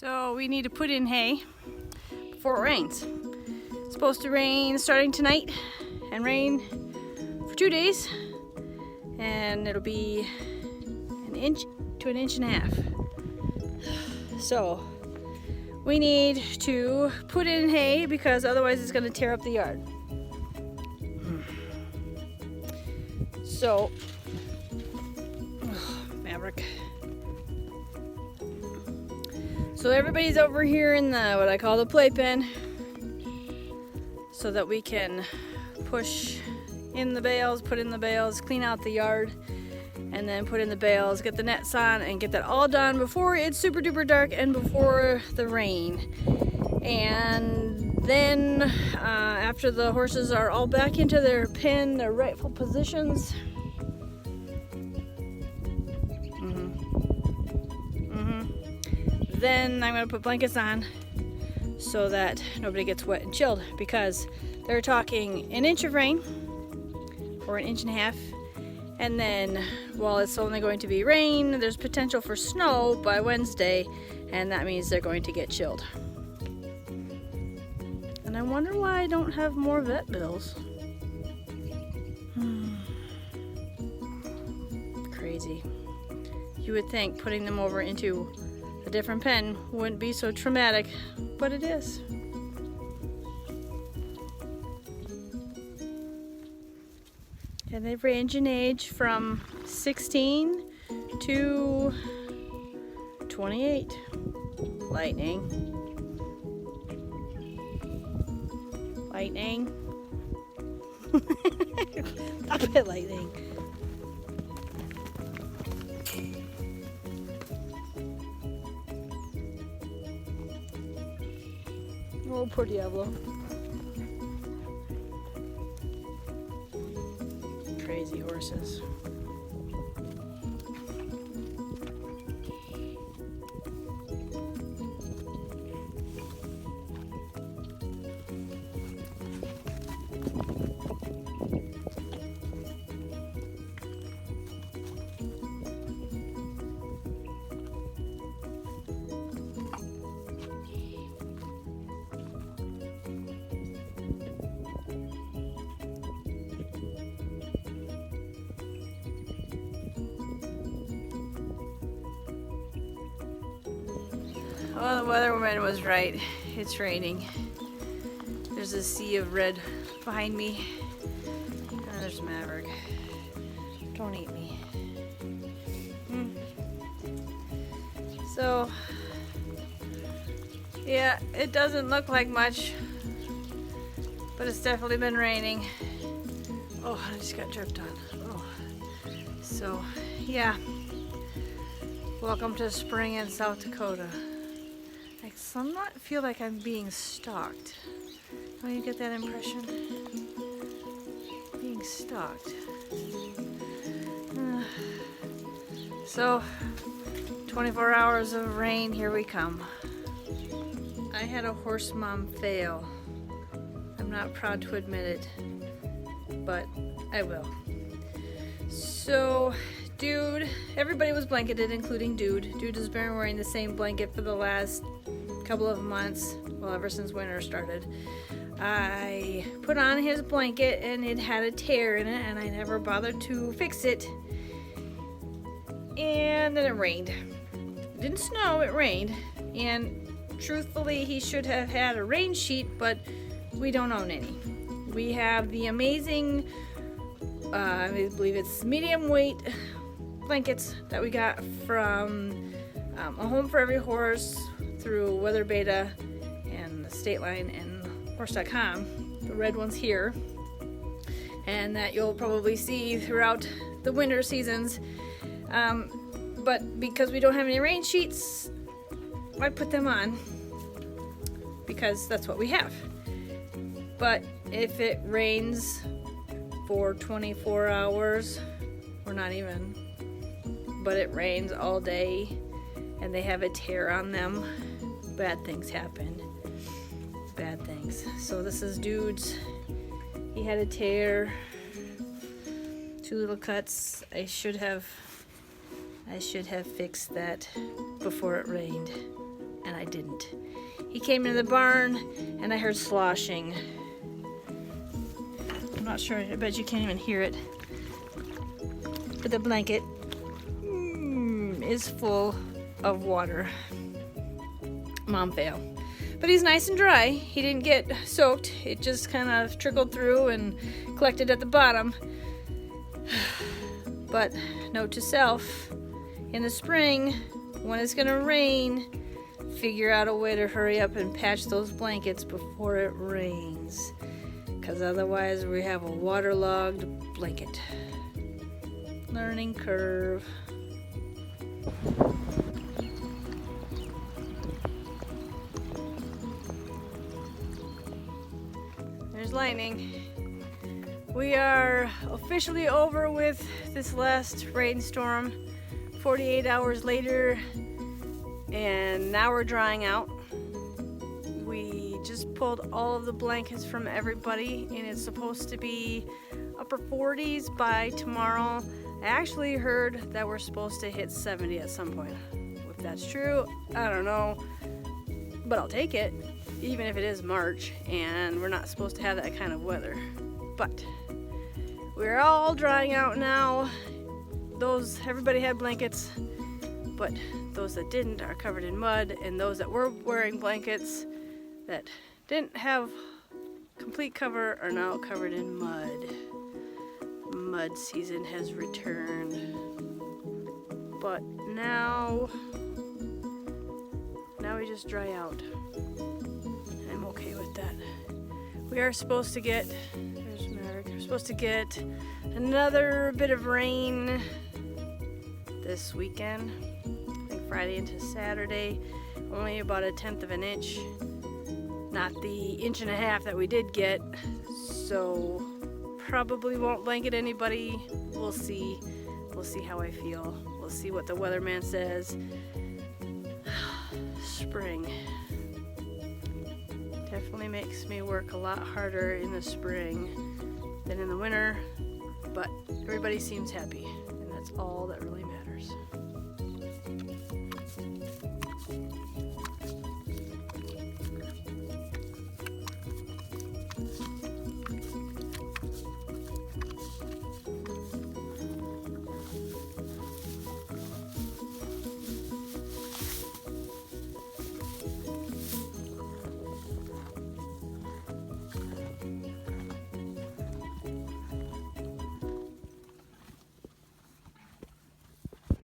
So we need to put in hay before it rains. It's supposed to rain starting tonight and rain for 2 days, and it'll be 1 inch to 1.5 inches. So we need to put in hay because otherwise it's going to tear up the yard. So, Maverick. So everybody's over here in the what I call the playpen, so that we can push in the bales, put in the bales, clean out the yard, and then put in the bales, get the nets on, and get that all done before it's super duper dark and before the rain. And then after the horses are all back into their pen, their rightful positions, then I'm going to put blankets on so that nobody gets wet and chilled, because they're talking 1 inch of rain or 1.5 inches, and then while it's only going to be rain, there's potential for snow by Wednesday, and that means they're going to get chilled. And I wonder why I don't have more vet bills. Crazy. You would think putting them over into a different pen wouldn't be so traumatic, but it is. And they range in age from 16 to 28. Lightning. Lightning. Stop it, Lightning. Oh, poor Diablo. Crazy horses. Well, the weatherman was right. It's raining. There's a sea of red behind me. And there's Maverick. Don't eat me. So, yeah, it doesn't look like much, but it's definitely been raining. Oh, I just got dripped on. Oh. So, yeah. Welcome to spring in South Dakota. I somewhat feel like I'm being stalked. Don't you get that impression? Being stalked. So, 24 hours of rain, here we come. I had a horse mom fail. I'm not proud to admit it, but I will. So, Dude, everybody was blanketed, including Dude. Dude has been wearing the same blanket for the last couple of months, well, ever since winter started. I put on his blanket and it had a tear in it, and I never bothered to fix it. And then it rained. It didn't snow, it rained. And truthfully, he should have had a rain sheet, but we don't own any. We have the amazing, I believe it's medium weight blankets that we got from A Home for Every Horse through Weather Beta and the State Line and Horse.com. The red one's here, and that you'll probably see throughout the winter seasons. But because we don't have any rain sheets, I put them on because that's what we have. But if it rains for 24 hours, or not even, but it rains all day and they have a tear on them, bad things happen. Bad things. So this is Dude's. He had a tear, 2 little cuts. I should have fixed that before it rained, and I didn't. He came into the barn and I heard sloshing. I'm not sure, I bet you can't even hear it. But the blanket is full of water. Mom fail. But he's nice and dry. He didn't get soaked. It just kind of trickled through and collected at the bottom. But note to self, in the spring, when it's gonna rain, figure out a way to hurry up and patch those blankets before it rains. Because otherwise we have a waterlogged blanket. Learning curve. There's lightning. We are officially over with this last rainstorm. 48 hours later, and now we're drying out. We just pulled all of the blankets from everybody, and it's supposed to be upper 40s by tomorrow. I actually heard that we're supposed to hit 70 at some point. If that's true, I don't know, but I'll take it, even if it is March and we're not supposed to have that kind of weather. But we're all drying out now. Everybody had blankets, but those that didn't are covered in mud, and those that were wearing blankets that didn't have complete cover are now covered in mud. Mud season has returned. But now we just dry out. I'm okay with that. We are supposed to get, there's Merrick, we're supposed to get another bit of rain this weekend. I think Friday into Saturday. Only about 1/10 of an inch. Not the 1.5 inches that we did get. So probably won't blanket anybody. We'll see. We'll see how I feel. We'll see what the weatherman says. Spring definitely makes me work a lot harder in the spring than in the winter, but everybody seems happy, and that's all that really matters.